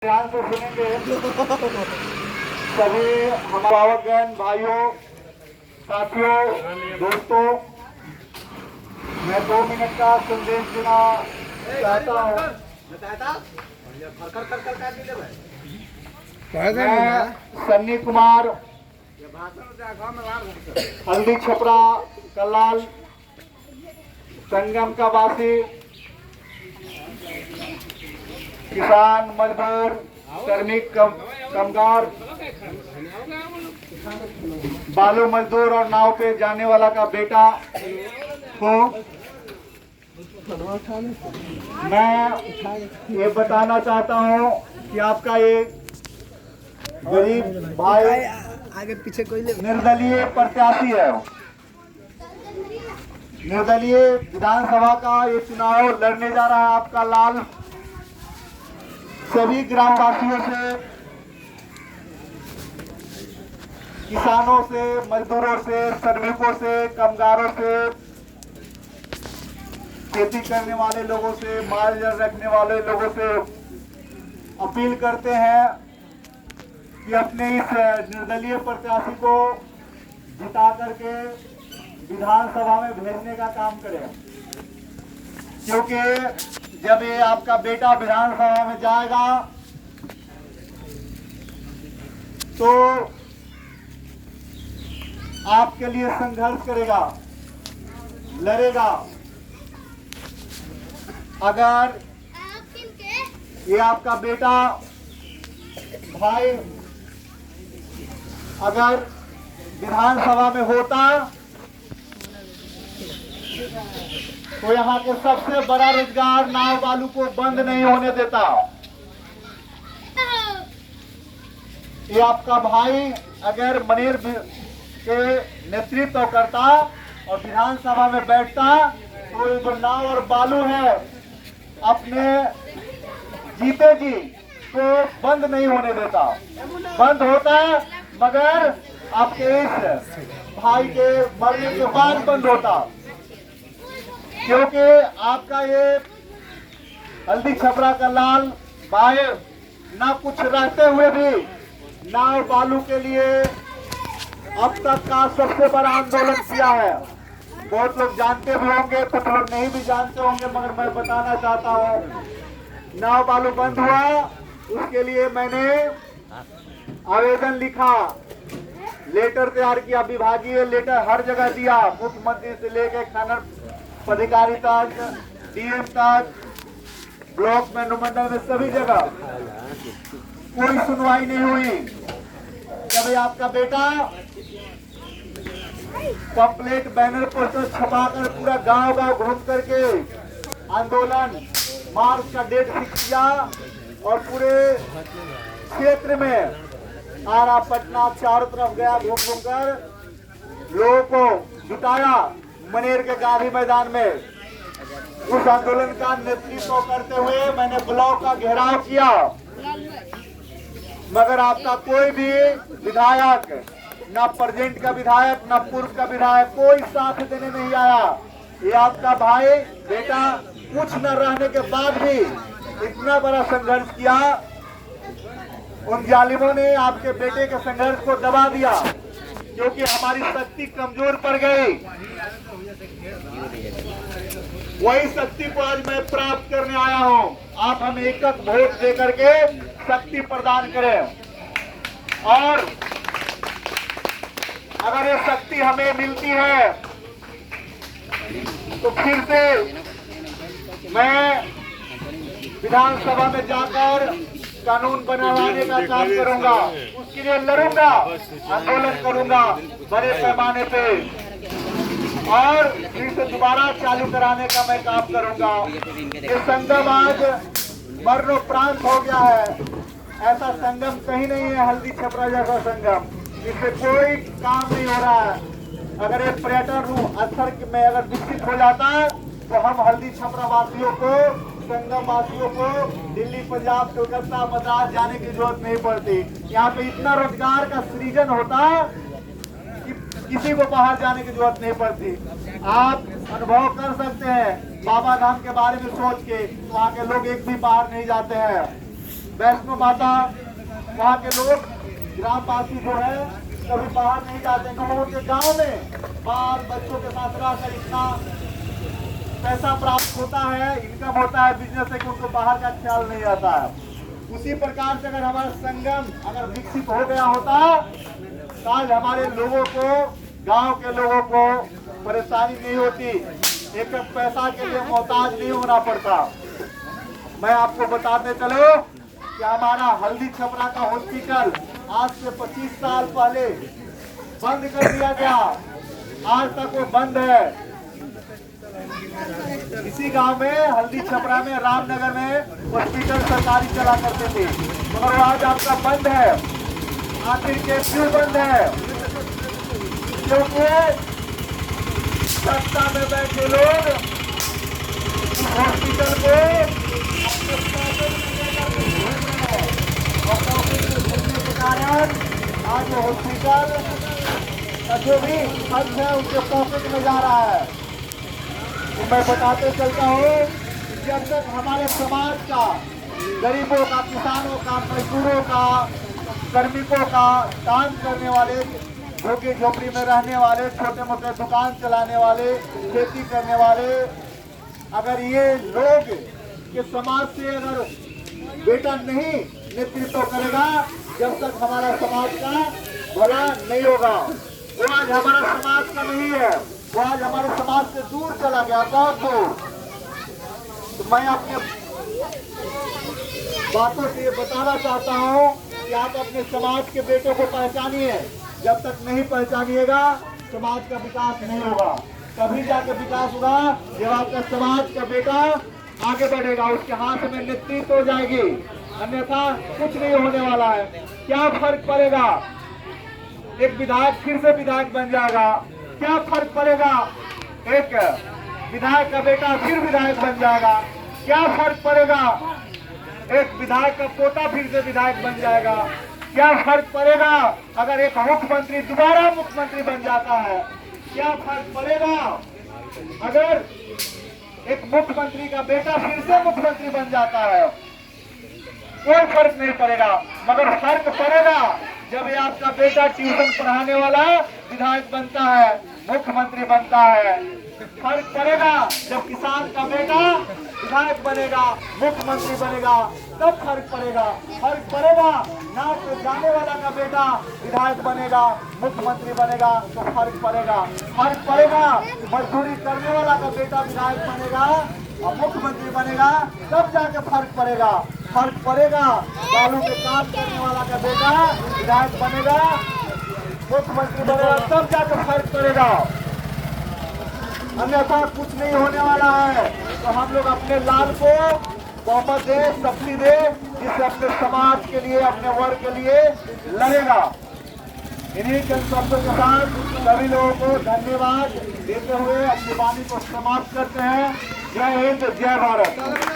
ध्यान से सुनेंगे सभी हमारे भावकगण भाइयों, साथियों, दोस्तों। मैं 2 मिनट का संदेश देना चाहता हूँ। मैं सन्नी कुमार, हल्दी छपरा कल्लाल संगम का वासी, किसान, मजदूर, श्रमिक, कामगार, बालू मजदूर और नाव पे जाने वाला का बेटा हूँ। मैं ये बताना चाहता हूँ कि आपका ये गरीब भाई आगे पीछे कोई निर्दलीय प्रत्याशी है। निर्दलीय विधानसभा का ये चुनाव लड़ने जा रहा है। आपका लाल सभी ग्रामवासियों से, किसानों से, मजदूरों से, श्रमिकों से, कामगारों से, खेती करने वाले लोगों से, माल रखने वाले लोगों से अपील करते हैं कि अपने इस निर्दलीय प्रत्याशी को जिता करके विधानसभा में भेजने का काम करें, क्योंकि जब ये आपका बेटा विधानसभा में जाएगा तो आपके लिए संघर्ष करेगा, लड़ेगा। अगर ये आपका बेटा भाई अगर विधानसभा में होता तो यहाँ के सबसे बड़ा रोजगार नाव बालू को बंद नहीं होने देता। ये आपका भाई अगर मनेर के नेतृत्व करता और विधानसभा में बैठता तो ये जो नाव और बालू है अपने जीते जी तो बंद नहीं होने देता। बंद होता मगर आपके इस भाई के मरने के बाद बंद होता, क्योंकि आपका ये हल्दी छपरा का लाल भाई ना कुछ रहते हुए भी नाव बालू के लिए अब तक का सबसे बड़ा आंदोलन किया है। बहुत लोग जानते भी होंगे, कुछ लोग नहीं भी जानते होंगे, मगर मैं बताना चाहता हूँ नाव बालू बंद हुआ उसके लिए मैंने आवेदन लिखा, लेटर तैयार किया, विभागीय लेटर हर जगह दिया, मुख्यमंत्री से लेकर खनन अधिकारी तक, डीएम तक, ब्लॉक में, अनुमंडल में, सभी जगह कोई सुनवाई नहीं हुई। जब आपका बेटा कंप्लीट बैनर पोस्टर छपाकर पूरा गांव घूम करके आंदोलन मार्च का डेट फिक्स किया और पूरे क्षेत्र में आरा पटना चारों तरफ गया, घूम कर लोगों को जुटाया मनेर के गांधी मैदान में। उस आंदोलन का नेतृत्व करते हुए मैंने ब्लॉक का घेराव किया, मगर आपका कोई भी विधायक, ना प्रेजेंट का विधायक ना पूर्व का विधायक, कोई साथ देने नहीं आया। ये आपका भाई बेटा कुछ न रहने के बाद भी इतना बड़ा संघर्ष किया। उन जालिमों ने आपके बेटे के संघर्ष को दबा दिया, क्योंकि हमारी शक्ति कमजोर पड़ गई। वही शक्ति को आज मैं प्राप्त करने आया हूं। आप हमें एक वोट दे करके शक्ति प्रदान करें, और अगर ये शक्ति हमें मिलती है तो फिर से मैं विधानसभा में जाकर कानून बनवाने का काम करूंगा, उसके लिए लड़ूंगा, आंदोलन करूंगा बड़े पैमाने पे, और फिर से दोबारा चालू कराने का मैं काम करूंगा। ये संगम आज मरणोपरांत हो गया है। ऐसा संगम कहीं नहीं है, हल्दी छपरा जैसा संगम, इससे कोई काम नहीं हो रहा है। अगर ये पर्यटन स्थल में अगर विकसित हो जाता तो हम हल्दी छपरा वासियों को, संगम वासियों को दिल्ली, पंजाब, कोलकाता, मद्रास जाने की जरूरत नहीं पड़ती। यहाँ पे इतना रोजगार का सृजन होता कि किसी को बाहर जाने की जरूरत नहीं पड़ती। आप अनुभव कर सकते हैं बाबा धाम के बारे में सोच के, वहाँ के लोग एक भी बाहर नहीं जाते हैं। वैष्णो माता, वहाँ के लोग ग्रामवासी जो है कभी बाहर नहीं जाते, क्योंकि उनके गांव में बाल बच्चों के साथ रहकर इतना पैसा प्राप्त होता है, इनकम होता है बिजनेस से, कि उनको बाहर का ख्याल नहीं आता है। उसी प्रकार से अगर हमारा संगम अगर विकसित हो गया होता तो आज हमारे लोगों को, गांव के लोगों को परेशानी नहीं होती, एक एक पैसा के लिए मोहताज नहीं होना पड़ता। मैं आपको बताते चलो कि हमारा हल्दी छपरा का हॉस्पिटल आज से 25 साल पहले बंद कर दिया गया, आज तक वो बंद है। इसी गांव में हल्दी छपरा में रामनगर में हॉस्पिटल सरकारी चला करते थे, मगर वो आज आपका बंद है। आखिर के क्यों बंद है? क्योंकि सत्ता में बैठे लोग हॉस्पिटल को के कारण आज हॉस्पिटल का जो भी खर्च है उनके पॉकेट में जा रहा है। तो मैं बताते चलता हूँ, जब तक हमारे समाज का, गरीबों का, किसानों का, मजदूरों का, श्रमिकों का, काम करने वाले, झोंकी झोपड़ी में रहने वाले, छोटे मोटे दुकान चलाने वाले, खेती करने वाले, अगर ये लोग के समाज से अगर बेटा नहीं नेतृत्व करेगा, जब तक हमारा समाज का भला नहीं होगा। वो आज हमारा समाज का नहीं है, वो आज हमारे समाज से दूर चला गया, बहुत दूर। तो मैं अपने बातों से ये बताना चाहता हूँ कि आप अपने समाज के बेटों को पहचानिए। जब तक नहीं पहचानिएगा, समाज का विकास नहीं होगा। तभी जाके विकास होगा जब आपका समाज का बेटा आगे बढ़ेगा, उसके हाथ में नेतृत्व हो जाएगी, अन्यथा कुछ नहीं होने वाला है। क्या फर्क पड़ेगा? एक विधायक फिर से विधायक बन जाएगा, क्या फर्क पड़ेगा? एक विधायक का बेटा फिर विधायक बन जाएगा, क्या फर्क पड़ेगा? एक विधायक का पोता फिर से विधायक बन जाएगा, क्या फर्क पड़ेगा? अगर एक मुख्यमंत्री दोबारा मुख्यमंत्री बन जाता है, क्या फर्क पड़ेगा? अगर एक मुख्यमंत्री का बेटा फिर से मुख्यमंत्री बन जाता है, कोई फर्क नहीं पड़ेगा। मगर फर्क पड़ेगा जब ये आपका बेटा ट्यूशन पढ़ाने वाला विधायक बनता है, मुख्यमंत्री बनता है। फर्क पड़ेगा जब किसान का बेटा विधायक बनेगा, मुख्यमंत्री बनेगा, तब फर्क पड़ेगा। फर्क पड़ेगा नाव पे जाने वाला का बेटा विधायक बनेगा, मुख्यमंत्री बनेगा, तो फर्क पड़ेगा। फर्क पड़ेगा मजदूरी करने वाला का बेटा विधायक बनेगा और मुख्यमंत्री बनेगा, तब जाके फर्क पड़ेगा। फर्क पड़ेगा बालू के काम करने वाला का बेटा विधायक बनेगा, मुख्यमंत्री बनेगा, तब जाके फर्क पड़ेगा, अन्यथा कुछ नहीं होने वाला है। तो हम लोग अपने लाल को बहुमत दे, शक्ति दे, जिससे अपने समाज के लिए, अपने वर्ग के लिए लड़ेगा। इन्हीं के शब्दों के साथ सभी लोगों को धन्यवाद देते हुए अपनी वाणी को समाप्त करते हैं। जय हिंद, जय भारत।